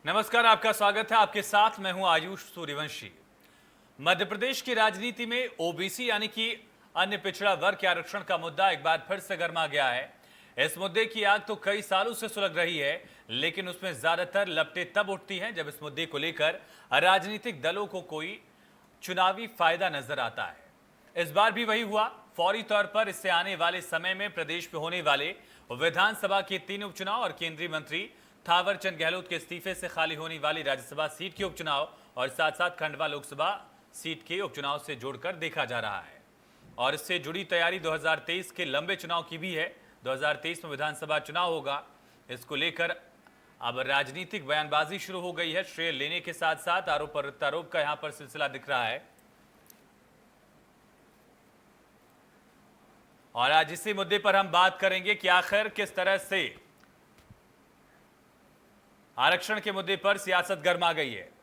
नमस्कार, आपका स्वागत है। आपके साथ मैं हूं आयुष सूर्यवंशी। मध्य प्रदेश की राजनीति में ओबीसी यानी कि अन्य पिछड़ा वर्ग के आरक्षण का मुद्दा एक बार फिर से गर्मा गया है। इस मुद्दे की आग तो कई सालों से सुलग रही है, लेकिन उसमें ज्यादातर लपटें तब उठती हैं जब इस मुद्दे को लेकर राजनीतिक दलों को कोई चुनावी फायदा नजर आता है। इस बार भी वही हुआ। फौरी तौर पर इससे आने वाले समय में प्रदेश में होने वाले विधानसभा के 3 उपचुनाव और केंद्रीय मंत्री थावरचंद गहलोत के इस्तीफे से खाली होने वाली राज्यसभा सीट के उपचुनाव और साथ साथ खंडवा लोकसभा सीट के उपचुनाव से जोड़कर देखा जा रहा है। और इससे जुड़ी तैयारी 2023 के लंबे चुनाव की भी है। 2023 में विधानसभा चुनाव होगा। इसको लेकर अब राजनीतिक बयानबाजी शुरू हो गई है। श्रेय लेने के साथ साथ आरोप प्रत्यारोप का यहां पर सिलसिला दिख रहा है। और आज इसी मुद्दे पर हम बात करेंगे कि आखिर किस तरह से आरक्षण के मुद्दे पर सियासत गर्मा गई है।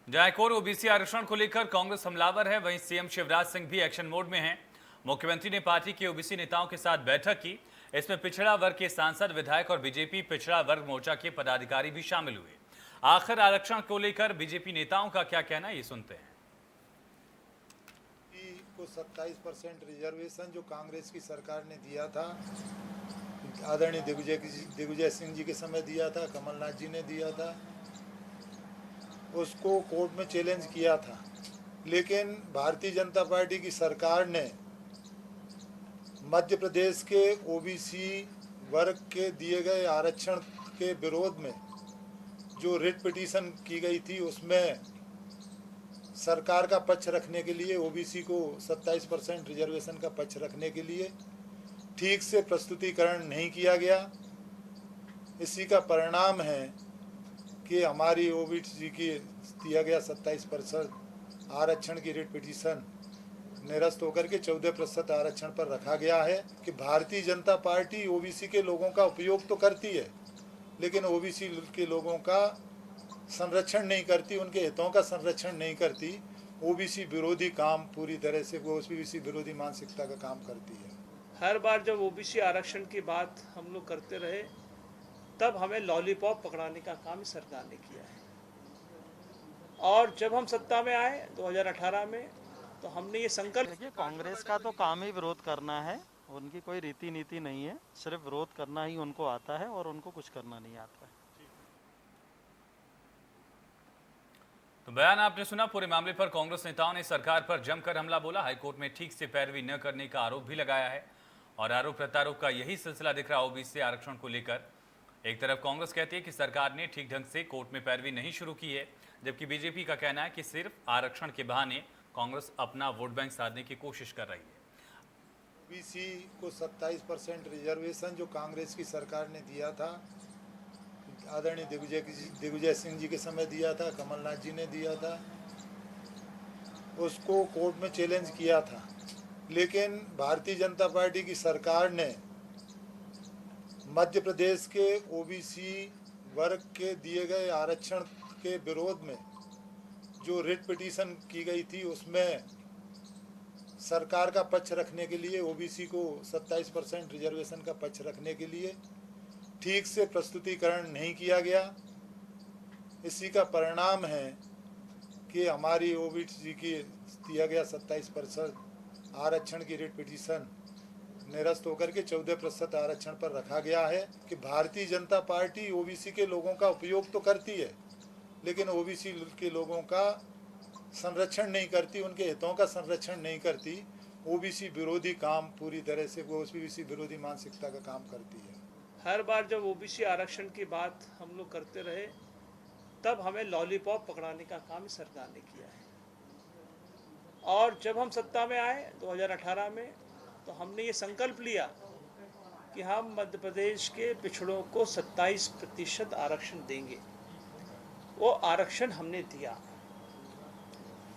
जहां एक और ओबीसी आरक्षण को लेकर कांग्रेस हमलावर है, वहीं सीएम शिवराज सिंह भी एक्शन मोड में हैं। मुख्यमंत्री ने पार्टी के ओबीसी नेताओं के साथ बैठक की। इसमें पिछड़ा वर्ग के सांसद, विधायक और बीजेपी पिछड़ा वर्ग मोर्चा के पदाधिकारी भी शामिल हुए। आखिर आरक्षण को लेकर बीजेपी नेताओं का क्या कहना है, ये सुनते हैं। को 27% रिजर्वेशन जो कांग्रेस की सरकार ने दिया था, आदरणीय दिग्विजय सिंह जी के समय दिया था, कमलनाथ जी ने दिया था, उसको कोर्ट में चैलेंज किया था। लेकिन भारतीय जनता पार्टी की सरकार ने मध्य प्रदेश के ओबीसी वर्ग के दिए गए आरक्षण के विरोध में जो रिट पिटीशन की गई थी, उसमें सरकार का पक्ष रखने के लिए, ओबीसी को 27% रिजर्वेशन का पक्ष रखने के लिए ठीक से प्रस्तुतिकरण नहीं किया गया। इसी का परिणाम है कि हमारी ओबीसी की दिया गया 27% आरक्षण की रिट पिटीशन निरस्त होकर के 14% आरक्षण पर रखा गया है। कि भारतीय जनता पार्टी ओबीसी के लोगों का उपयोग तो करती है, लेकिन ओबीसी के लोगों का संरक्षण नहीं करती, उनके हितों का संरक्षण नहीं करती। ओबीसी विरोधी काम पूरी तरह से वो ओबीसी विरोधी मानसिकता का काम करती है। हर बार जब ओबीसी आरक्षण की बात हम लोग करते रहे, तब हमें लॉलीपॉप पकड़ाने का काम सरकार ने किया है। और जब हम सत्ता में आए 2018 में, तो हमने ये संकल्प। देखिए, कांग्रेस का तो काम ही विरोध करना है। उनकी कोई रीति नीति नहीं है, सिर्फ विरोध करना ही उनको आता है और उनको कुछ करना नहीं आता है। तो बयान आपने सुना। पूरे मामले पर कांग्रेस नेताओं ने सरकार पर जमकर हमला बोला। हाईकोर्ट में ठीक से पैरवी न करने का आरोप भी लगाया है और आरोप प्रत्यारोप का यही सिलसिला दिख रहा ओबीसी आरक्षण को लेकर। एक तरफ कांग्रेस कहती है कि सरकार ने ठीक ढंग से कोर्ट में पैरवी नहीं शुरू की है, जबकि बीजेपी का कहना है कि सिर्फ आरक्षण के बहाने कांग्रेस अपना वोट बैंक साधने की कोशिश कर रही है। ओबीसी को 27% रिजर्वेशन जो कांग्रेस की सरकार ने दिया था, आदरणीय दिग्विजय सिंह जी के समय दिया था, कमलनाथ जी ने दिया था, उसको कोर्ट में चैलेंज किया था। लेकिन भारतीय जनता पार्टी की सरकार ने मध्य प्रदेश के ओबीसी वर्ग के दिए गए आरक्षण के विरोध में जो रिट पिटीशन की गई थी उसमें सरकार का पक्ष रखने के लिए, ओबीसी को 27% रिजर्वेशन का पक्ष रखने के लिए ठीक से प्रस्तुतिकरण नहीं किया गया। इसी का परिणाम है कि हमारी ओबीसी की दिया गया 27% आरक्षण की रिट पिटीशन निरस्त होकर के 14% आरक्षण पर रखा गया है। कि भारतीय जनता पार्टी ओबीसी के लोगों का उपयोग तो करती है, लेकिन ओबीसी के लोगों का संरक्षण नहीं करती, उनके हितों का संरक्षण नहीं करती। ओबीसी विरोधी काम पूरी तरह से वो ओबीसी विरोधी मानसिकता का काम करती है। हर बार जब ओबीसी आरक्षण की बात हम लोग करते रहे, तब हमें लॉलीपॉप पकड़ाने का काम सरकार ने किया है। और जब हम सत्ता में आए 2018 में, तो हमने ये संकल्प लिया कि हम मध्य प्रदेश के पिछड़ों को 27% आरक्षण देंगे। वो आरक्षण हमने दिया।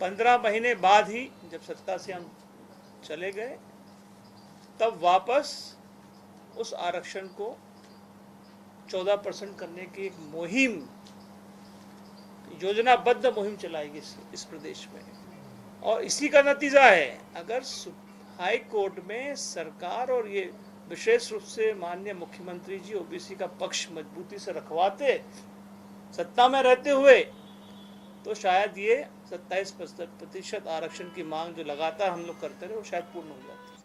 15 महीने बाद ही जब सत्ता से हम चले गए, तब वापस उस आरक्षण को 14% करने की एक मुहिम, योजनाबद्ध मुहिम चलाई गई इस प्रदेश में। और इसी का नतीजा है, अगर हाई कोर्ट में सरकार और ये विशेष रूप से माननीय मुख्यमंत्री जी ओबीसी का पक्ष मजबूती से रखवाते सत्ता में रहते हुए, तो शायद ये 27% आरक्षण की मांग जो लगातार हम लोग करते रहे, वो शायद पूर्ण हो जाती।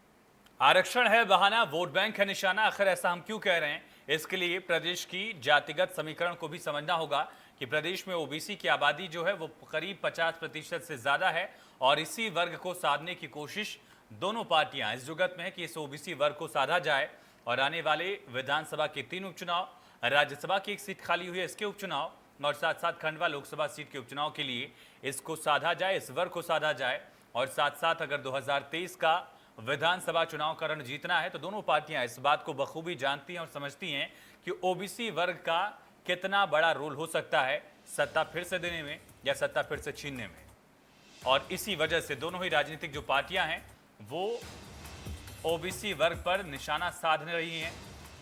आरक्षण है बहाना, वोट बैंक है निशाना। आखिर ऐसा हम क्यों कह रहे हैं? इसके लिए प्रदेश की जातिगत समीकरण को भी समझना होगा कि प्रदेश में ओबीसी की आबादी जो है वो करीब 50% से ज्यादा है, और इसी वर्ग को साधने की कोशिश दोनों पार्टियां इस जुगत में है कि इस ओबीसी वर्ग को साधा जाए। और आने वाले विधानसभा के 3 उपचुनाव, राज्यसभा की 1 सीट खाली हुई है इसके उपचुनाव, और साथ साथ खंडवा लोकसभा सीट के उपचुनाव के लिए इसको साधा जाए, इस वर्ग को साधा जाए। और साथ साथ अगर 2023 का विधानसभा चुनाव का रण जीतना है, तो दोनों पार्टियां इस बात को बखूबी जानती हैं और समझती हैं कि ओबीसी वर्ग का कितना बड़ा रोल हो सकता है सत्ता फिर से देने में या सत्ता फिर से छीनने में। और इसी वजह से दोनों ही राजनीतिक जो पार्टियां हैं वो ओबीसी वर्ग पर निशाना साध रही हैं,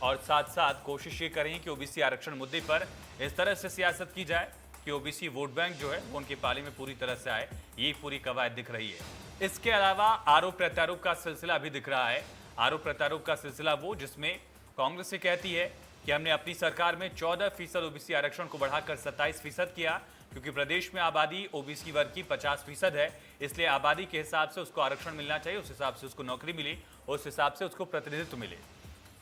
और साथ साथ कोशिश ये करें कि ओबीसी आरक्षण मुद्दे पर इस तरह से सियासत की जाए कि ओबीसी वोट बैंक जो है वो उनके पाले में पूरी तरह से आए। ये पूरी कवायद दिख रही है। इसके अलावा आरोप प्रत्यारोप का सिलसिला भी दिख रहा है। आरोप प्रत्यारोप का सिलसिला वो जिसमें कांग्रेस से कहती है कि हमने अपनी सरकार में 14% ओबीसी आरक्षण को बढ़ाकर 27% किया, क्योंकि प्रदेश में आबादी ओबीसी वर्ग की 50% है, इसलिए आबादी के हिसाब से उसको आरक्षण मिलना चाहिए, उस हिसाब से उसको नौकरी मिले, उस हिसाब से उसको प्रतिनिधित्व मिले।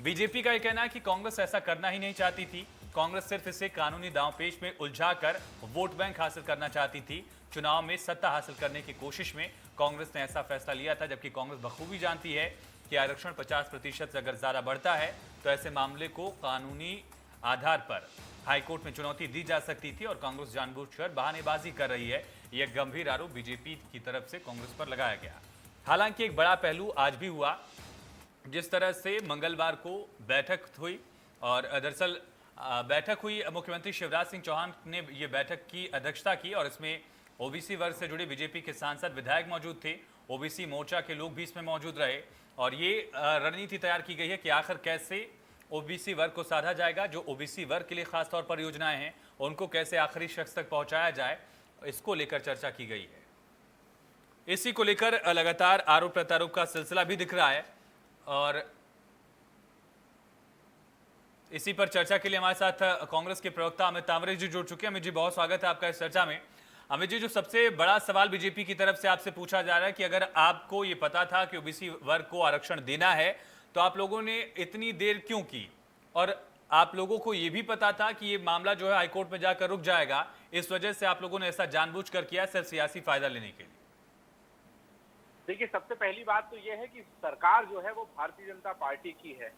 बीजेपी का यह कहना है कि कांग्रेस ऐसा करना ही नहीं चाहती थी। कांग्रेस सिर्फ इसे कानूनी दांवपेच में उलझाकर वोट बैंक हासिल करना चाहती थी। चुनाव में सत्ता हासिल करने की कोशिश में कांग्रेस ने ऐसा फैसला लिया था, जबकि कांग्रेस बखूबी जानती है कि आरक्षण 50% से अगर ज्यादा बढ़ता है तो ऐसे मामले को कानूनी आधार पर हाईकोर्ट में चुनौती दी जा सकती थी, और कांग्रेस जानबूझकर बहानेबाजी कर रही है। यह गंभीर आरोप बीजेपी की तरफ से कांग्रेस पर लगाया गया। हालांकि एक बड़ा पहलू आज भी हुआ। जिस तरह से मंगलवार को बैठक हुई, और दरअसल बैठक हुई, मुख्यमंत्री शिवराज सिंह चौहान ने यह बैठक की अध्यक्षता की, और इसमें ओबीसी वर्ग से जुड़े बीजेपी के सांसद विधायक मौजूद थे, ओबीसी मोर्चा के लोग भी इसमें मौजूद रहे। और ये रणनीति तैयार की गई है कि आखिर कैसे ओबीसी वर्ग को साधा जाएगा। जो ओबीसी वर्ग के लिए खास तौर पर योजनाएं हैं उनको कैसे आखिरी शख्स तक पहुंचाया जाए, इसको लेकर चर्चा की गई है। इसी को लेकर लगातार आरोप प्रत्यारोप का सिलसिला भी दिख रहा है, और इसी पर चर्चा के लिए हमारे साथ कांग्रेस के प्रवक्ता अमित तांवरे जी जुड़ चुके हैं। अमित जी, बहुत स्वागत है आपका इस चर्चा में। अमित जी, जो सबसे बड़ा सवाल बीजेपी की तरफ से आपसे पूछा जा रहा है कि अगर आपको ये पता था कि ओबीसी वर्ग को आरक्षण देना है, तो आप लोगों ने इतनी देर क्यों की? और आप लोगों को ये भी पता था कि ये मामला जो है हाईकोर्ट में जाकर रुक जाएगा, इस वजह से आप लोगों ने ऐसा जानबूझकर किया सिर्फ सियासी फायदा लेने के लिए? देखिए, सबसे पहली बात तो यह है कि सरकार जो है वो भारतीय जनता पार्टी की है,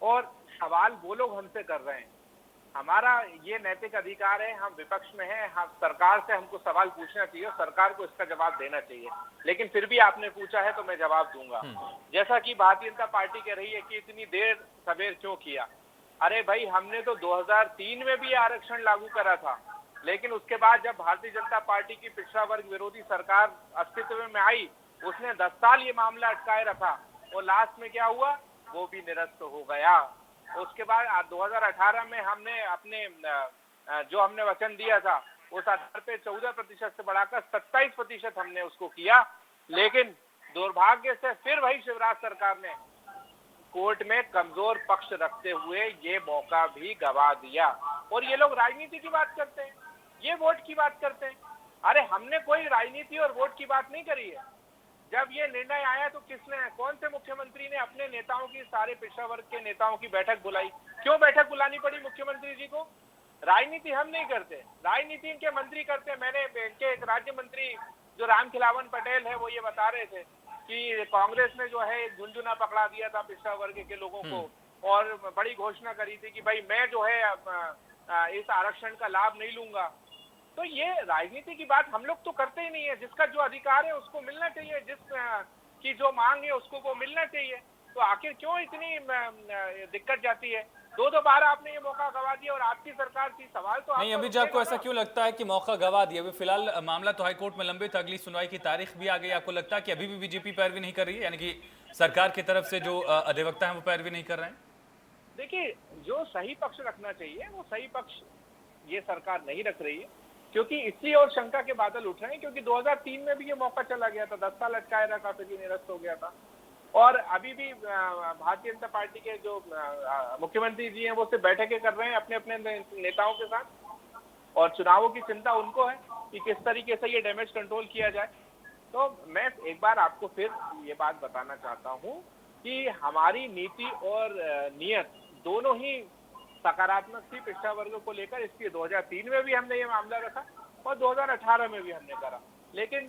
और सवाल वो लोग हमसे कर रहे हैं। हमारा ये नैतिक अधिकार है, हम विपक्ष में हैं, हम सरकार से हमको सवाल पूछना चाहिए और सरकार को इसका जवाब देना चाहिए। लेकिन फिर भी आपने पूछा है तो मैं जवाब दूंगा। जैसा कि भारतीय जनता पार्टी कह रही है कि इतनी देर सवेर क्यों किया। अरे भाई, हमने तो 2003 में भी आरक्षण लागू करा था, लेकिन उसके बाद जब भारतीय जनता पार्टी की पिछड़ा वर्ग विरोधी सरकार अस्तित्व में आई, उसने 10 साल ये मामला अटकाए रखा, और लास्ट में क्या हुआ, वो भी निरस्त हो गया। उसके बाद 2018 में हमने अपने जो हमने वचन दिया था उस आधार पे 14% से बढ़ाकर 27% हमने उसको किया। लेकिन दुर्भाग्य से फिर वही शिवराज सरकार ने कोर्ट में कमजोर पक्ष रखते हुए ये मौका भी गवा दिया। और ये लोग राजनीति की बात करते हैं, ये वोट की बात करते हैं। अरे हमने कोई राजनीति और वोट की बात नहीं करी है। जब ये निर्णय आया तो किसने, कौन से मुख्यमंत्री ने अपने नेताओं की, सारे पिछड़ा वर्ग के नेताओं की बैठक बुलाई? क्यों बैठक बुलानी पड़ी मुख्यमंत्री जी को? राजनीति हम नहीं करते, राजनीति इनके मंत्री करते हैं। मैंने इनके एक राज्य मंत्री जो रामखिलावन पटेल है वो ये बता रहे थे कि कांग्रेस ने जो है झुंझुना पकड़ा दिया था पिछड़ा वर्ग के लोगों को और बड़ी घोषणा करी थी कि भाई मैं जो है इस आरक्षण का लाभ नहीं लूंगा। तो ये राजनीति की बात हम लोग तो करते ही नहीं है। जिसका जो अधिकार है उसको मिलना चाहिए, जिस की जो मांग है उसको वो मिलना चाहिए। तो आखिर क्यों इतनी दिक्कत जाती है? दो बार आपने ये मौका गवा दिया और आपकी सरकार थी। सवाल तो नहीं, अमित जी आपको ऐसा क्यों लगता है कि मौका गवा दिया? अभी फिलहाल मामला तो हाईकोर्ट में लंबित, अगली सुनवाई की तारीख भी आ गई। आपको लगता है कि अभी भी बीजेपी पैरवी नहीं कर रही है, यानी कि सरकार की तरफ से जो अधिवक्ता है वो पैरवी नहीं कर रहे हैं? देखिए, जो सही पक्ष रखना चाहिए वो सही पक्ष ये सरकार नहीं रख रही है, क्योंकि इसलिए और शंका के बादल उठ रहे हैं क्योंकि 2003 में भी ये मौका चला गया था, 10 साल अटकाया रहा, काफी निरस्त हो गया था। और अभी भी भारतीय जनता पार्टी के जो मुख्यमंत्री जी हैं वो सिर्फ बैठकें कर रहे हैं अपने अपने नेताओं के साथ और चुनावों की चिंता उनको है कि किस तरीके से ये डैमेज कंट्रोल किया जाए। तो मैं एक बार आपको फिर ये बात बताना चाहता हूँ कि हमारी नीति और नियत दोनों ही सकारात्मक थी पिछड़ा वर्ग को लेकर। इसलिए 2003 में भी हमने ये मामला रखा और 2018 में भी हमने करा, लेकिन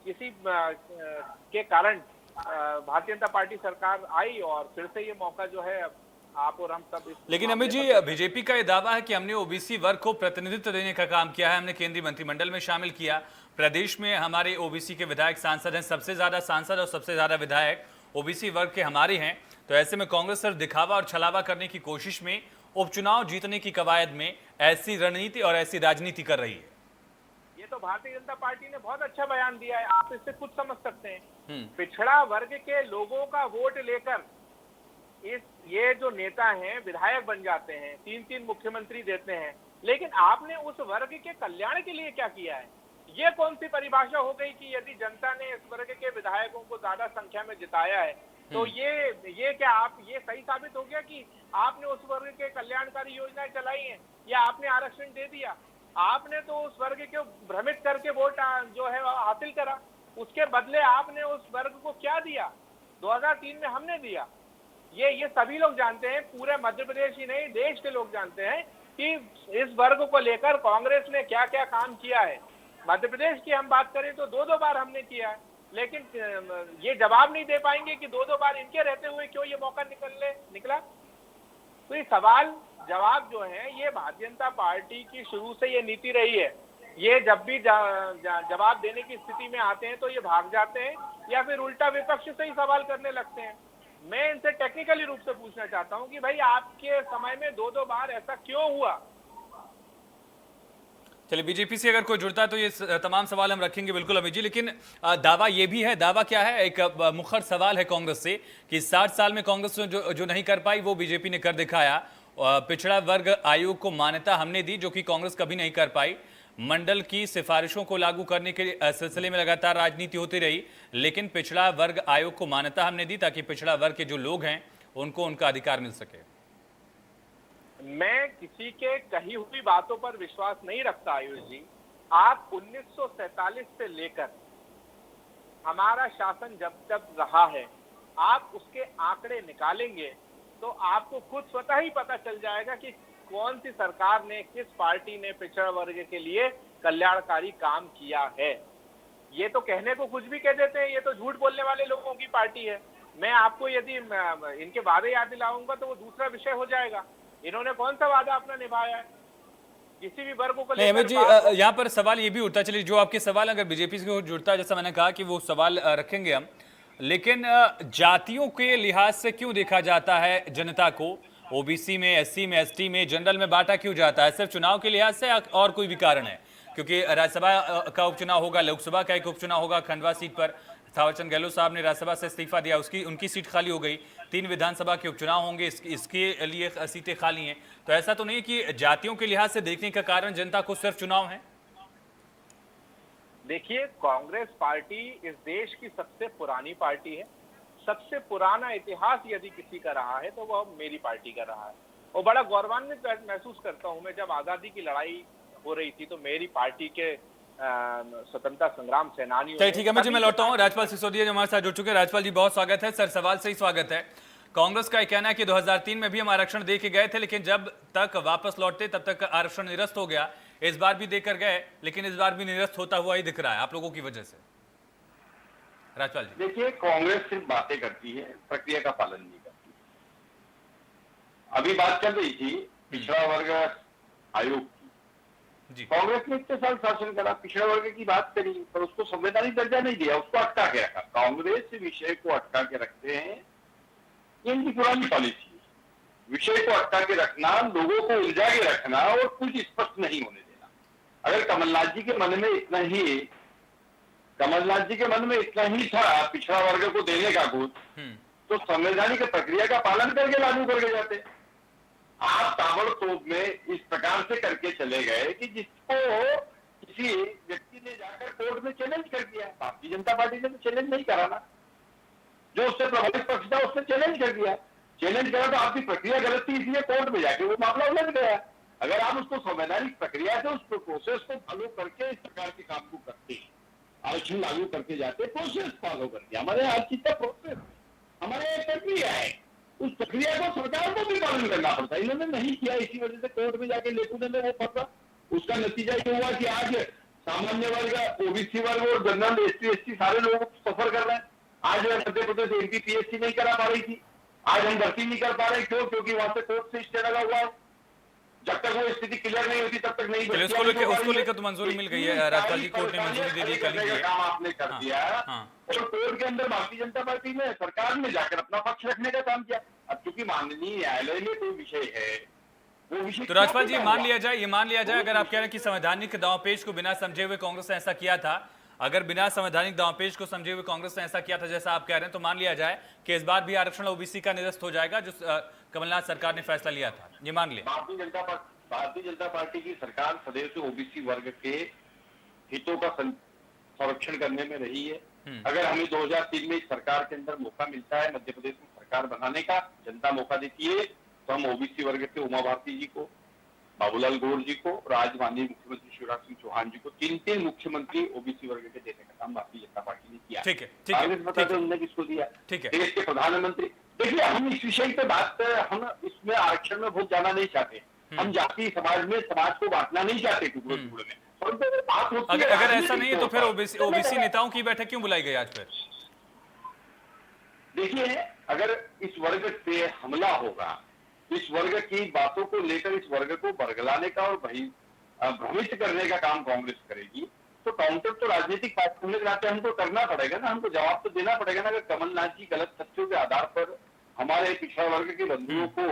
किसी के कारण भारतीय जनता पार्टी सरकार आई और फिर से ये मौका जो है आप और हम सब। लेकिन अमित जी, बीजेपी का ये दावा है कि हमने ओबीसी वर्ग को प्रतिनिधित्व देने का काम किया है, हमने केंद्रीय मंत्रिमंडल में शामिल किया, प्रदेश में हमारे ओबीसी के विधायक सांसद हैं, सबसे ज्यादा सांसद और सबसे ज्यादा विधायक ओबीसी वर्ग के हमारे हैं। तो ऐसे में कांग्रेस सिर्फ दिखावा और छलावा करने की कोशिश में उपचुनाव जीतने की कवायद में ऐसी रणनीति और ऐसी राजनीति कर रही है। ये तो भारतीय जनता पार्टी ने बहुत अच्छा बयान दिया है, आप इससे खुद समझ सकते हैं। पिछड़ा वर्ग के लोगों का वोट लेकर ये जो नेता हैं विधायक बन जाते हैं, 3-3 मुख्यमंत्री देते हैं, लेकिन आपने उस वर्ग के कल्याण के लिए क्या किया है? ये कौन सी परिभाषा हो गई कि यदि जनता ने इस वर्ग के विधायकों को ज्यादा संख्या में जिताया है तो ये क्या आप ये सही साबित हो गया कि आपने उस वर्ग के कल्याणकारी योजनाएं चलाई हैं या आपने आरक्षण दे दिया? आपने तो उस वर्ग को भ्रमित करके वोट जो है हासिल करा। उसके बदले आपने उस वर्ग को क्या दिया? 2003 में हमने दिया। ये सभी लोग जानते हैं, पूरे मध्य प्रदेश ही नहीं देश के लोग जानते हैं कि इस वर्ग को लेकर कांग्रेस ने क्या क्या काम किया है। मध्य प्रदेश की हम बात करें तो 2 बार हमने किया है, लेकिन ये जवाब नहीं दे पाएंगे कि 2 बार इनके रहते हुए क्यों ये मौका निकला। तो ये सवाल जवाब जो है ये भारतीय जनता पार्टी की शुरू से ये नीति रही है। ये जब भी जवाब देने की स्थिति में आते हैं तो ये भाग जाते हैं या फिर उल्टा विपक्ष से ही सवाल करने लगते हैं। मैं इनसे टेक्निकली रूप से पूछना चाहता हूं कि भाई आपके समय में 2 बार ऐसा क्यों हुआ? चलिए, बीजेपी से अगर कोई जुड़ता है तो ये तमाम सवाल हम रखेंगे बिल्कुल अमित जी, लेकिन दावा ये भी है, दावा क्या है, एक मुखर सवाल है कांग्रेस से कि 60 साल में कांग्रेस जो नहीं कर पाई वो बीजेपी ने कर दिखाया। पिछड़ा वर्ग आयोग को मान्यता हमने दी जो कि कांग्रेस कभी नहीं कर पाई। मंडल की सिफारिशों को लागू करने के सिलसिले में लगातार राजनीति होती रही, लेकिन पिछड़ा वर्ग आयोग को मान्यता हमने दी ताकि पिछड़ा वर्ग के जो लोग हैं उनको उनका अधिकार मिल सके। मैं किसी के कही हुई बातों पर विश्वास नहीं रखता आयुष जी। आप 1947 से लेकर हमारा शासन जब रहा है, आप उसके आंकड़े निकालेंगे तो आपको खुद स्वतः ही पता चल जाएगा कि कौन सी सरकार ने, किस पार्टी ने पिछड़ा वर्ग के लिए कल्याणकारी काम किया है। ये तो कहने को कुछ भी कह देते हैं, ये तो झूठ बोलने वाले लोगों की पार्टी है। मैं आपको यदि इनके वादे याद दिलाऊंगा तो वो दूसरा विषय हो जाएगा। इन्होंने कौन सा वादा अपना निभाया है किसी भी वर्ग को लेकर? अमित जी, यहाँ पर सवाल ये भी उठता, चलिए जो आपके सवाल अगर बीजेपी से जुड़ता है, जैसा मैंने कहा कि वो सवाल रखेंगे हम, लेकिन जातियों के लिहाज से क्यों देखा जाता है जनता को? ओबीसी में, एससी में, एसटी में, जनरल में बांटा क्यों जाता है? सिर्फ चुनाव के लिहाज से और कोई भी कारण है? क्योंकि राज्यसभा का उपचुनाव होगा, लोकसभा का एक उपचुनाव होगा, खंडवा सीट पर थावरचंद गहलोत साहब ने राज्यसभा से इस्तीफा दिया, उनकी सीट खाली हो गई। 3 विधानसभा के उपचुनाव होंगे, इसके लिए सीटें खाली हैं। तो ऐसा तो नहीं कि जातियों के लिहाज से देखने का कारण जनता को सिर्फ चुनाव है? देखिए, कांग्रेस पार्टी इस देश की सबसे पुरानी पार्टी है। सबसे पुराना इतिहास यदि किसी का रहा है तो वह मेरी पार्टी का रहा है, और बड़ा गौरवान्वित महसूस करता हूं मैं, जब आजादी की लड़ाई हो रही थी तो मेरी पार्टी के स्वतंत्रता संग्राम सेनानियों चलिए ने ठीक है, मैं सभी मैं के लौटता हूँ। साथ राजपाल सिसोदिया जो हमारे साथ जुड़ चुके हैं। राजपाल जी बहुत स्वागत है सर, सवाल से ही स्वागत है। कांग्रेस का ये कहना है कि 2003 में भी हम आरक्षण दे के गए थे, लेकिन जब तक वापस लौटते तब तक आरक्षण निरस्त हो गया। इस बार भी देकर गए, लेकिन इस बार भी निरस्त होता हुआ ही दिख रहा है आप लोगों की वजह से। राजपाल जी। देखिए, कांग्रेस सिर्फ बातें करती है, प्रक्रिया का पालन नहीं करती। अभी बात चल रही थी पिछड़ा वर्ग आयोग की। जी कांग्रेस ने इतने साल शासन करा, पिछड़ा वर्ग की बात करी, पर उसको संवैधानिक दर्जा नहीं दिया, उसको अटका के रखा। कांग्रेस विषय को अटका के रखते हैं, ये इनकी पुरानी पॉलिसी है। विषय को अटका के रखना, लोगों को उलझा के रखना और कुछ स्पष्ट नहीं होने देना। अगर कमलनाथ जी के मन में इतना ही था पिछड़ा वर्ग को देने का कुछ, तो संवैधानिक प्रक्रिया का पालन करके लागू करके जाते। आप ताबड़तोड़ में इस प्रकार से करके चले गए कि जिसको किसी व्यक्ति ने जाकर कोर्ट में चैलेंज कर दिया। भारतीय जनता पार्टी ने तो चैलेंज नहीं करा ना, जो उससे प्रभावित पक्ष था उसने चैलेंज कर दिया। चैलेंज करा तो आपकी प्रक्रिया गलत थी, इसलिए कोर्ट में जाके वो मामला उलझ गया। अगर आप उसको संवैधानिक प्रक्रिया से उस प्रोसेस को फॉलो करके इस प्रकार के काम को करते, आरक्षण लागू करके जाते, प्रोसेस फॉलो करके, हमारे हर चीज का प्रोसेस, हमारे एक प्रक्रिया है, उस प्रक्रिया को सरकार को भी पालन करना पड़ता है। इन्होंने नहीं किया, इसी वजह से कोर्ट में जाके लेखुने में वो फंसा। उसका नतीजा ये हुआ कि आज सामान्य वर्ग, ओबीसी वर्ग और जनरल एसटी सारे लोग सफर कर रहे हैं। आज मध्य प्रदेश एमपीपीएससी नहीं करा पा रही थी, आज हम भर्ती नहीं कर पा रहे। क्यों? क्योंकि वहां से कोर्ट से स्टे लगा हुआ है। जब तक वो स्थिति क्लियर नहीं होती तब तक नहीं। उसको लेकर तो मंजूरी मिल गई है राजपाल जी, कोर्ट ने मंजूरी दे दी कल ही। काम आपने कर दिया हाँ। और कोर्ट के अंदर भारतीय जनता पार्टी ने, सरकार ने जाकर अपना पक्ष रखने का काम किया। अब चूंकि माननीय न्यायालय में कोई विषय है, वो विषय तो राजपाल जी ये मान लिया जाए, अगर आप कह रहे हैं कि संवैधानिक दांवपेच को बिना समझे हुए कांग्रेस ने ऐसा किया था, अगर बिना संवैधानिक दांवपेच को समझे हुए कांग्रेस ने ऐसा किया था जैसा आप कह रहे हैं, तो मान लिया जाए कि इस बार भी आरक्षण ओबीसी का निरस्त हो जाएगा, जो कमलनाथ सरकार ने फैसला लिया था, ये मान लिया। भारतीय जनता पार्टी की सरकार सदैव से ओबीसी वर्ग के हितों का संरक्षण करने में रही है। अगर हमें 2003 में इस सरकार के अंदर मौका मिलता है मध्य प्रदेश में सरकार बनाने का, जनता मौका देती है, तो हम ओबीसी वर्ग के उमा भारती जी को, बाबूलाल गौर जी को और आज माननीय मुख्यमंत्री शिवराज सिंह चौहान जी को, तीन मुख्यमंत्री ओबीसी वर्ग के देने का काम भारतीय जनता पार्टी ने किया। ठीक है, कांग्रेस बताते उन्होंने किसको दिया? ठीक है। देश के प्रधानमंत्री। देखिए, हम इस विषय पे बात, हम इसमें आरक्षण में बहुत जाना नहीं चाहते। हम जाति समाज में, समाज को बांटना नहीं चाहते टुकड़े टुकड़े में। बात होती है अगर ऐसा नहीं है तो फिर ओबीसी नेताओं की बैठक क्यों बुलाई गई आज फिर? देखिए, अगर इस वर्ग पे हमला होगा, इस वर्ग की बातों को लेकर इस वर्ग को बरगलाने का और भ्रमित करने का काम कांग्रेस करेगी, तो काउंटर तो राजनीतिक पार्टी होने के नाते हमको करना पड़ेगा ना, हमको जवाब तो देना पड़ेगा ना। अगर कमलनाथ जी गलत तथ्यों के आधार पर हमारे पिछड़ा वर्ग के बंधुओं को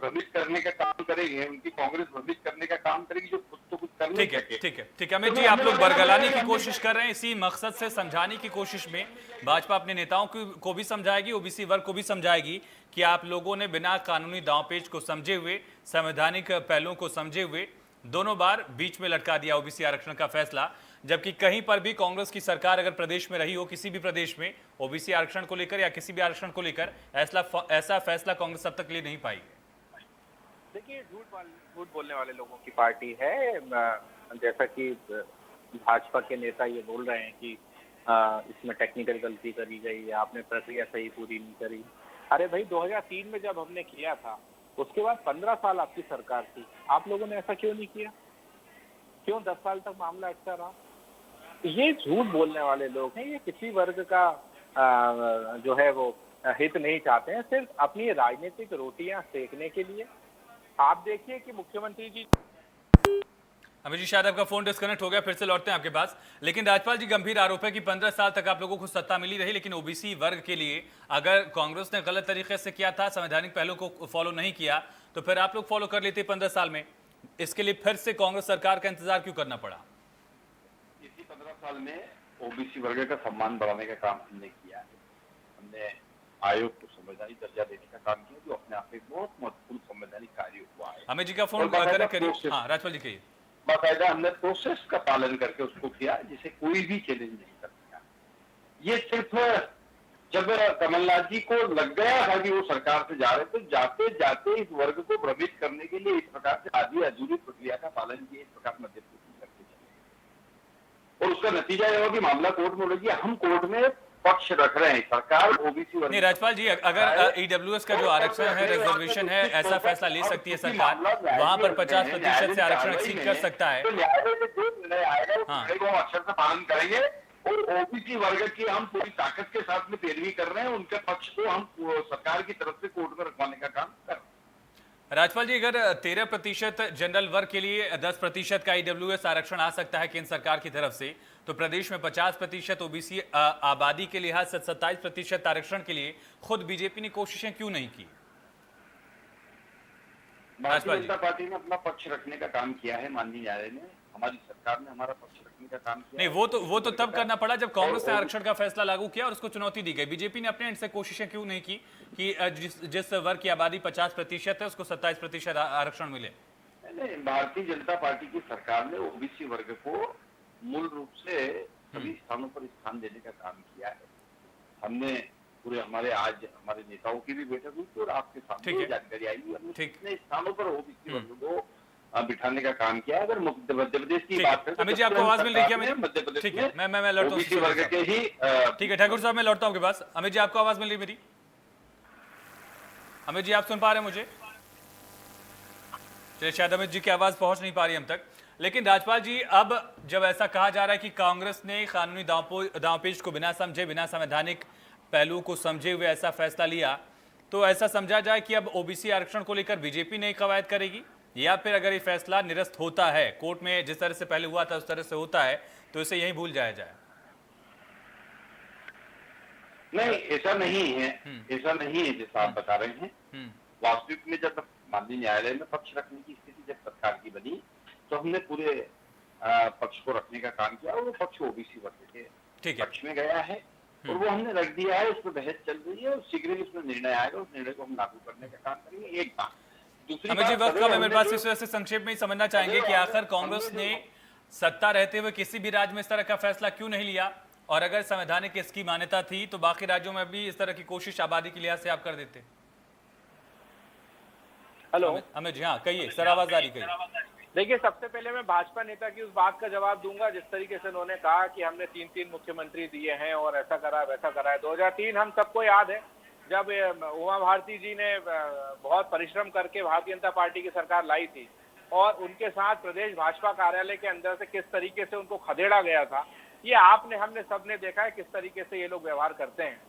भ्रमित करने का काम करेंगे, उनकी कांग्रेस भ्रमित करने का काम करेगी, जो खुद तो कुछ करने ठीक है अमित जी, आप लोग बरगलाने की कोशिश कर रहे हैं, इसी मकसद से समझाने की कोशिश में भाजपा अपने नेताओं को भी समझाएगी, ओबीसी वर्ग को भी समझाएगी कि आप लोगों ने बिना कानूनी दांवपेच को समझे हुए, संवैधानिक पहलुओं को समझे हुए दोनों बार बीच में लटका दिया ओबीसी आरक्षण का फैसला। जबकि कहीं पर भी कांग्रेस की सरकार अगर प्रदेश में रही हो, किसी भी प्रदेश में ओबीसी आरक्षण को लेकर या किसी भी आरक्षण को लेकर ऐसा फैसला कांग्रेस अब तक ले नहीं पाई है। देखिए, झूठ बोलने वाले लोगों की पार्टी है। जैसा कि भाजपा के नेता ये बोल रहे हैं कि इसमें टेक्निकल गलती करी गई या आपने प्रक्रिया सही पूरी नहीं करी। अरे भाई, 2003 में जब हमने किया था, उसके बाद 15 साल आपकी सरकार थी, आप लोगों ने ऐसा क्यों नहीं किया? क्यों 10 साल तक मामला अटका रहा? ये झूठ बोलने वाले लोग हैं, ये किसी वर्ग का जो है वो हित नहीं चाहते हैं, सिर्फ अपनी राजनीतिक रोटियां सेकने के लिए। आप देखिए कि मुख्यमंत्री जी, अमित जी शायद आपका फोन डिस्कनेक्ट हो गया, फिर से लौटते हैं आपके पास। लेकिन राजपाल जी, गंभीर आरोप है कि 15 साल तक आप लोगों को सत्ता मिली रही, लेकिन ओबीसी वर्ग के लिए अगर कांग्रेस ने गलत तरीके से किया था, संवैधानिक पहलू को फॉलो नहीं किया, तो फिर आप लोग फॉलो कर लेते 15 साल में। इसके लिए फिर से कांग्रेस सरकार का इंतजार क्यों करना पड़ा? इसी 15 साल में ओबीसी वर्ग का सम्मान बढ़ाने का काम हमने किया है। हमने आयोग को संवैधानिक दर्जा देने का काम किया, जो अपने आप में बहुत महत्वपूर्ण संवैधानिक कार्य हुआ है। अमित जी का फोन कनेक्ट करिए। हाँ राजपाल जी कहिए। बाकायदा हमने प्रोसेस का पालन करके उसको किया, जिसे कोई भी चैलेंज नहीं कर सका। ये सिर्फ जब कमलनाथ जी को लग गया था कि वो सरकार से जा रहे, तो जाते जाते इस वर्ग को भ्रमित करने के लिए इस प्रकार से आधी अधूरी प्रक्रिया का पालन किए, इस प्रकार मध्यप्रदेश करते चले। और उसका नतीजा यह हो कि मामला कोर्ट में उलझ गया। हम कोर्ट में पक्ष रख रहे हैं, सरकार ओबीसी वर्ग। नहीं राज्यपाल जी, अगर ईडब्ल्यूएस का जो आरक्षण है, रिजर्वेशन है, ऐसा फैसला ले सकती है सरकार, वहां पर 50% से आरक्षण एक्सीड कर सकता है, तो न्यायालय में जो निर्णय आएगा उस हाँ। निर्णय को हम अक्षर से पालन करेंगे। और ओबीसी वर्ग की हम पूरी ताकत के साथ में पैरवी कर रहे हैं, उनके पक्ष को हम सरकार की तरफ से कोर्ट में रखवाने का काम कर रहे हैं। राज्यपाल जी, अगर 13% जनरल वर्ग के लिए 10% का ईडब्ल्यूएस आरक्षण आ सकता है केंद्र सरकार की तरफ से, तो प्रदेश में 50% ओबीसी आबादी के लिहाज से 27% आरक्षण के लिए खुद बीजेपी ने कोशिशें क्यों नहीं की? भारतीय जनता पार्टी ने अपना पक्ष रखने का काम किया है, माननीय न्यायालय ने, हमारी सरकार ने हमारा पक्ष रखने का काम किया। नहीं, वो तो तब करना पड़ा जब कांग्रेस ने आरक्षण का फैसला लागू किया और उसको चुनौती दी गई। बीजेपी ने अपने एंड से कोशिशें क्यों नहीं की कि जिस वर्ग की आबादी 50% है उसको 27% आरक्षण मिले? नहीं, भारतीय जनता पार्टी की सरकार ने ओबीसी वर्ग को मूल रूप से सभी स्थानों पर स्थान देने का काम किया है। हमने पूरे आज हमारे नेताओं की भी बैठक हुई थी और आपके सामने जानकारी आई, हमने कितने स्थानों पर ओबीसी वर्ग को बिठाने का काम किया। अगर मध्य प्रदेश की बात करें, अमित जी आपको आवाज मिल रही है क्या? मध्य प्रदेश ठीक है, मैं लौटता हूँ ओबीसी वर्ग के ही। ठीक है ठाकुर साहब, मैं लौटता हूँ आपके पास। अमित जी आपको आवाज मिल रही है मेरी? अमित जी आप सुन पा रहे हैं मुझे? चलिए, शायद अमित जी की आवाज पहुंच नहीं पा रही हम तक। लेकिन राज्यपाल जी, अब जब ऐसा कहा जा रहा है कि कांग्रेस ने कानूनी दांवपेच को बिना समझे, बिना संवैधानिक पहलुओं को समझे हुए ऐसा फैसला लिया, तो ऐसा समझा जाए कि अब ओबीसी आरक्षण को लेकर बीजेपी नई कवायद करेगी, या फिर अगर ये फैसला निरस्त होता है कोर्ट में, जिस तरह से पहले हुआ था उस तरह से होता है, तो इसे यहीं भूल जाया जाए? नहीं, ऐसा नहीं है, ऐसा नहीं है जैसा आप बता रहे हैं। वास्तविक में जब माननीय न्यायालय में पक्ष रखने की स्थिति जब सरकार की बनी, तो हमने पूरे पक्ष को रखने का काम किया और वो पक्ष ओबीसी वर्ग के पक्ष में गया है और वो हमने रख दिया है। उस पर बहस चल रही है और शीघ्र ही उसमें निर्णय आएगा, उस निर्णय को हम लागू करने का काम करेंगे। एक बात। दूसरी अमित जी, बात, वक्त कम है मेरे पास, इस वजह से संक्षेप में ही समझना चाहेंगे कि आखिर कांग्रेस ने सत्ता रहते हुए किसी भी राज्य में इस तरह का फैसला क्यों नहीं लिया, और अगर संवैधानिक इसकी मान्यता थी तो बाकी राज्यों में भी इस तरह की कोशिश आबादी के लिहाज से आप कर देते? हेलो अमित जी, हाँ कहिए सर, आवाज आ रही, कहिए। देखिए, सबसे पहले मैं भाजपा नेता की उस बात का जवाब दूंगा जिस तरीके से उन्होंने कहा कि हमने 3 मुख्यमंत्री दिए हैं और ऐसा करा वैसा करा है। 2003 हम सबको याद है जब उमा भारती जी ने बहुत परिश्रम करके भारतीय जनता पार्टी की सरकार लाई थी और उनके साथ प्रदेश भाजपा कार्यालय के अंदर से किस तरीके से उनको खदेड़ा गया था, ये आपने हमने सबने देखा है किस तरीके से ये लोग व्यवहार करते हैं।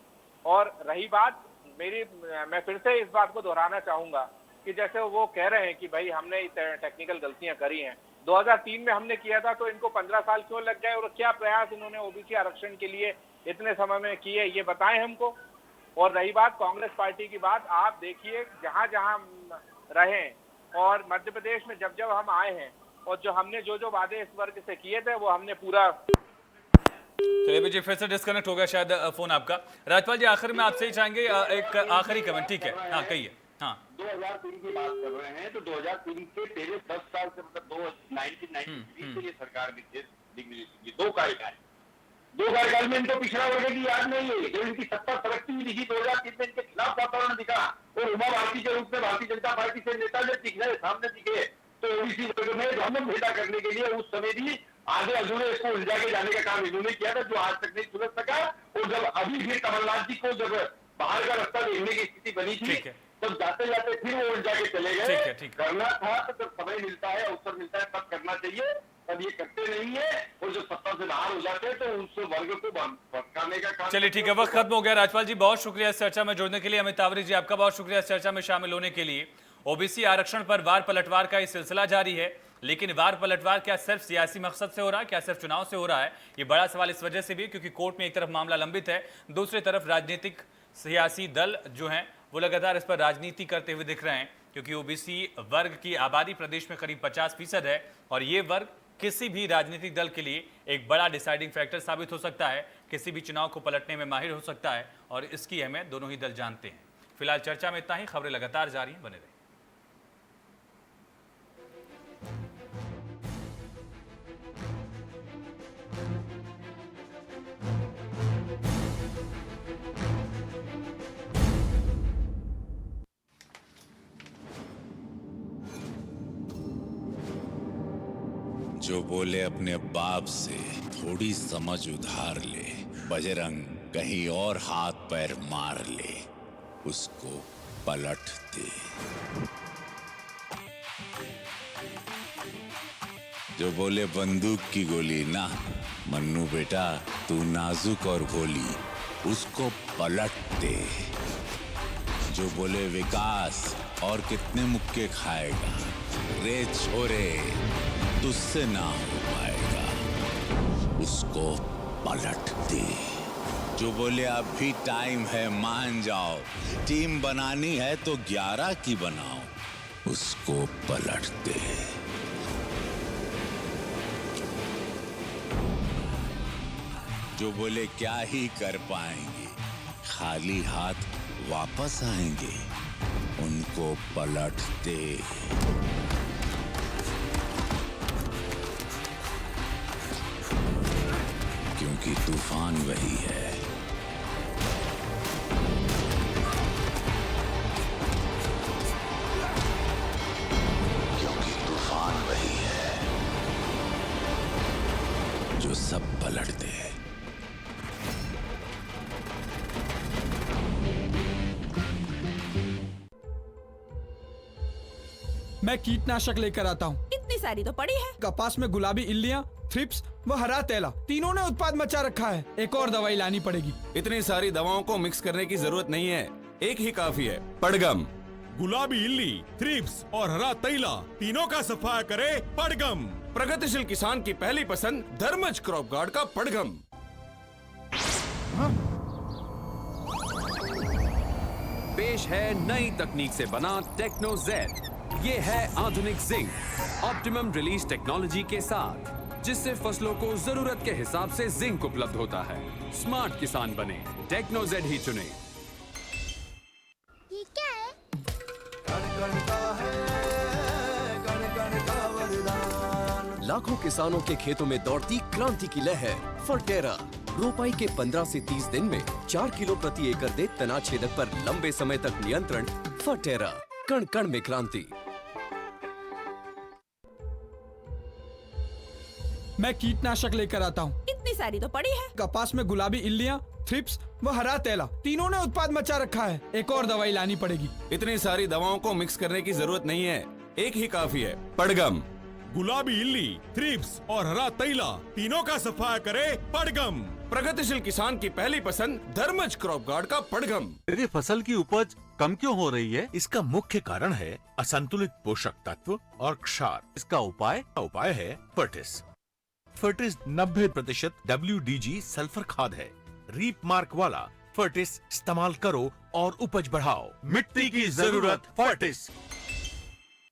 और रही बात मेरी, मैं फिर से इस बात को दोहराना चाहूंगा कि जैसे वो कह रहे हैं कि भाई हमने टेक्निकल गलतियां करी हैं, 2003 में हमने किया था तो इनको 15 साल क्यों लग गए और क्या प्रयास इन्होंने ओबीसी आरक्षण के लिए इतने समय में किए, ये बताएं हमको। और रही बात कांग्रेस पार्टी की बात, आप देखिए जहां जहां रहे और मध्य प्रदेश में जब जब हम आए हैं और जो हमने जो वादे इस वर्ग से किए थे वो हमने पूरा। चलिए जी, फिर से डिस्कनेक्ट हो गया शायद फोन आपका। राज्यपाल जी, आखिर में आपसे ही चाहेंगे एक आखिरी कमेंट, ठीक है? हाँ कहिए। हाँ, 2003 की बात कर रहे हैं तो 2003 के पहले 10 साल से, मतलब 1993 से ये सरकार भी थी, 2 कार्यकाल में इनको पिछड़ा वर्ग की याद नहीं है। जब इनकी सत्ता सरकती हुई दिखी 2003 में, इनके खिलाफ वातावरण दिखा और उमा भारती के रूप में भारतीय जनता पार्टी से नेता जब दिखने सामने दिखे तो ओबीसी वर्ग में दोनों भेदा करने के लिए उस समय भी आधे अधूरे इसको उलझा के जाने का काम इन्होंने किया था, जो आज तक नहीं सुलझ सका। और जब अभी फिर कमलनाथ जी को जब बाहर का रास्ता देखने की स्थिति बनी थी तो जाते जाते फिर वो उलझा के चले गए। करना था तो जब समय मिलता है, अवसर मिलता है, तब करना चाहिए, तब ये करते नहीं है और जब सत्ता से बाहर हो जाते हैं तो उस वर्ग को भटकाने का काम। चलिए ठीक है, वक्त खत्म हो गया। राज्यपाल जी बहुत शुक्रिया इस चर्चा में जुड़ने के लिए। अमित तावरी जी आपका बहुत शुक्रिया इस चर्चा में शामिल होने के लिए। ओबीसी आरक्षण पर वार पलटवार का ये सिलसिला जारी है, लेकिन वार पलटवार क्या सिर्फ सियासी मकसद से हो रहा है, क्या सिर्फ चुनाव से हो रहा है? ये बड़ा सवाल इस वजह से भी क्योंकि कोर्ट में एक तरफ मामला लंबित है, दूसरी तरफ राजनीतिक सियासी दल जो हैं वो लगातार इस पर राजनीति करते हुए दिख रहे हैं, क्योंकि ओबीसी वर्ग की आबादी प्रदेश में करीब 50% है और ये वर्ग किसी भी राजनीतिक दल के लिए एक बड़ा डिसाइडिंग फैक्टर साबित हो सकता है, किसी भी चुनाव को पलटने में माहिर हो सकता है और इसकी अहमियत दोनों ही दल जानते हैं। फिलहाल चर्चा में इतना ही, खबरें लगातार जारी हैं, बने रहिए। जो बोले अपने बाप से थोड़ी समझ उधार ले, बजरंग कहीं और हाथ पैर मार ले, उसको पलट दे। जो बोले बंदूक की गोली ना, मन्नू बेटा तू नाजुक और भोली, उसको पलट दे। जो बोले विकास और कितने मुक्के खाएगा, रे छोरे तुझसे ना हो पाएगा, उसको पलट दे। जो बोले अब भी टाइम है मान जाओ, टीम बनानी है तो 11 की बनाओ, उसको पलट दे। जो बोले क्या ही कर पाएंगे, खाली हाथ वापस आएंगे, उनको पलट दे। क्योंकि तूफान वही है। क्योंकि तूफान वही है जो सब पलट दे। मैं कीटनाशक लेकर आता हूँ। इतनी सारी तो पड़ी है। कपास में गुलाबी इल्लियाँ, थ्रिप्स व हरा तैला, तीनों ने उत्पाद मचा रखा है। एक और दवाई लानी पड़ेगी। इतनी सारी दवाओं को मिक्स करने की जरूरत नहीं है, एक ही काफी है, पड़गम। गुलाबी इल्ली, थ्रिप्स और हरा तैला, तीनों का सफाया करे पड़गम। प्रगतिशील किसान की पहली पसंद धर्मज क्रॉप गार्ड का पड़गम। पेश है नई तकनीक से बना टेक्नो जेड। ये है आधुनिक जिंक ऑप्टिमम रिलीज टेक्नोलॉजी के साथ, जिससे फसलों को जरूरत के हिसाब से जिंक उपलब्ध होता है। स्मार्ट किसान बने, टेक्नो जेड ही चुने। ये क्या है? लाखों किसानों के खेतों में दौड़ती क्रांति की लहर फर्टेरा। रोपाई के 15 से 30 दिन में 4 किलो प्रति एकड़ दे तना छेदक पर लंबे समय तक नियंत्रण। फर्टेरा, कण कण में क्रांति। मैं कीटनाशक लेकर आता हूँ। इतनी सारी तो पड़ी है। कपास में गुलाबी इल्लियाँ, थ्रिप्स व हरा तैला, तीनों ने उत्पाद मचा रखा है। एक और दवाई लानी पड़ेगी। इतनी सारी दवाओं को मिक्स करने की जरूरत नहीं है, एक ही काफी है, पड़गम। गुलाबी इल्ली, थ्रिप्स और हरा तैला, तीनों का सफाया करे पड़गम। प्रगतिशील किसान की पहली पसंद धर्मज क्रॉप गार्ड का पड़गम। मेरी फसल की उपज कम क्यों हो रही है? इसका मुख्य कारण है असंतुलित पोषक तत्व और क्षार। इसका उपाय है फर्टिस। फर्टिस 90% WDG सल्फर खाद है। रीप मार्क वाला फर्टिस इस्तेमाल करो और उपज बढ़ाओ। मिट्टी की जरूरत फर्टिस।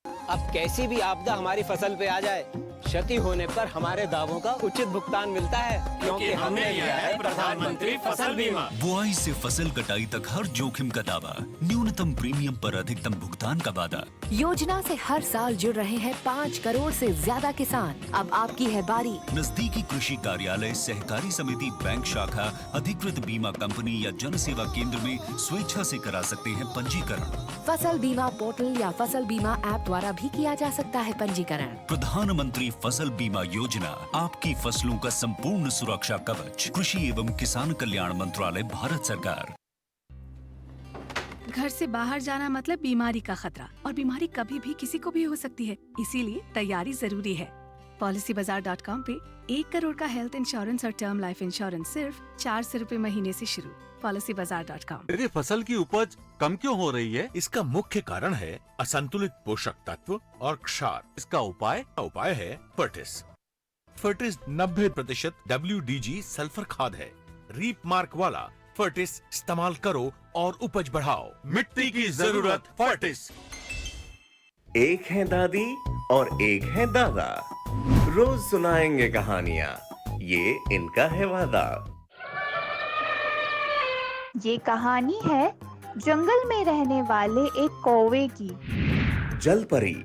अब कैसी भी आपदा हमारी फसल पे आ जाए, क्षति होने पर हमारे दावों का उचित भुगतान मिलता है, क्योंकि हमने लिया है प्रधानमंत्री फसल बीमा। बुआई से फसल कटाई तक हर जोखिम का दावा, न्यूनतम प्रीमियम पर अधिकतम भुगतान का वादा। योजना से हर साल जुड़ रहे हैं 5 करोड़ से ज्यादा किसान। अब आपकी है बारी। नजदीकी कृषि कार्यालय, सहकारी समिति, बैंक शाखा, अधिकृत बीमा कंपनी या जन सेवा केंद्र में स्वेच्छा से करा सकते हैं पंजीकरण। फसल बीमा पोर्टल या फसल बीमा ऐप द्वारा भी किया जा सकता है पंजीकरण। प्रधानमंत्री फसल बीमा योजना, आपकी फसलों का संपूर्ण सुरक्षा कवच। कृषि एवं किसान कल्याण मंत्रालय, भारत सरकार। घर से बाहर जाना मतलब बीमारी का खतरा, और बीमारी कभी भी किसी को भी हो सकती है, इसीलिए तैयारी जरूरी है। PolicyBazaar.com पे 1 करोड़ का हेल्थ इंश्योरेंस और टर्म लाइफ इंश्योरेंस सिर्फ 400 रुपए महीने से शुरू। PolicyBazaar.com। मेरी फसल की उपज कम क्यों हो रही है? इसका मुख्य कारण है असंतुलित पोषक तत्व और क्षार। इसका उपाय है फर्टिस। फर्टिस 90% WDG सल्फर खाद है। रीप मार्क वाला फर्टिस इस्तेमाल करो और उपज बढ़ाओ। मिट्टी की जरूरत फर्टिस। एक है दादी और एक है दादा, रोज सुनाएंगे कहानियाँ, ये इनका है वादा। ये कहानी है जंगल में रहने वाले एक कौवे की। जलपरी,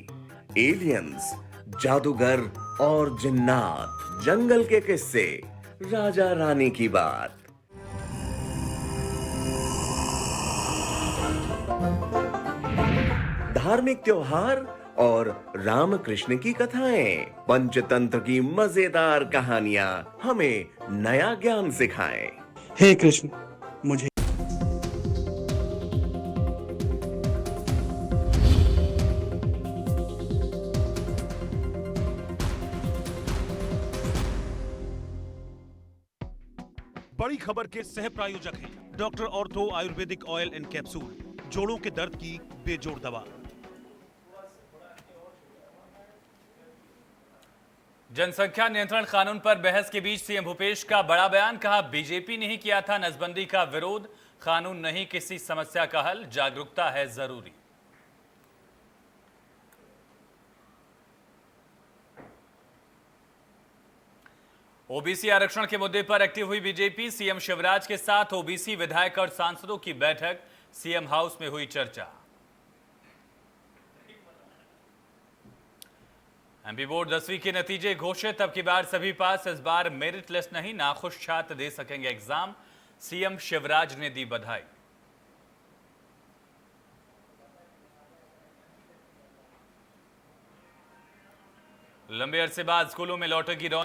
एलियंस, जादूगर और जिन्नात, जंगल के किस्से, राजा रानी की बात। धार्मिक त्योहार और रामकृष्ण की कथाएं, पंचतंत्र की मजेदार कहानियां हमें नया ज्ञान सिखाएं। हे कृष्ण, मुझे बड़ी खबर के सह प्रायोजक हैं doctor ortho Ayurvedic oil and capsule, जोड़ों के दर्द की बेजोड़ दवा। जनसंख्या नियंत्रण कानून पर बहस के बीच सीएम भूपेश का बड़ा बयान, कहा बीजेपी ने ही किया था नसबंदी का विरोध, कानून नहीं किसी समस्या का हल, जागरूकता है जरूरी। ओबीसी आरक्षण के मुद्दे पर एक्टिव हुई बीजेपी, सीएम शिवराज के साथ ओबीसी विधायक और सांसदों की बैठक, सीएम हाउस में हुई चर्चा। एमपी बोर्ड 10वीं के नतीजे घोषित, अब की बार सभी पास, इस बार मेरिट लिस्ट नहीं, नाखुश छात्र दे सकेंगे एग्जाम, सीएम शिवराज ने दी बधाई। लंबे अरसे बाद स्कूलों में लौटेगी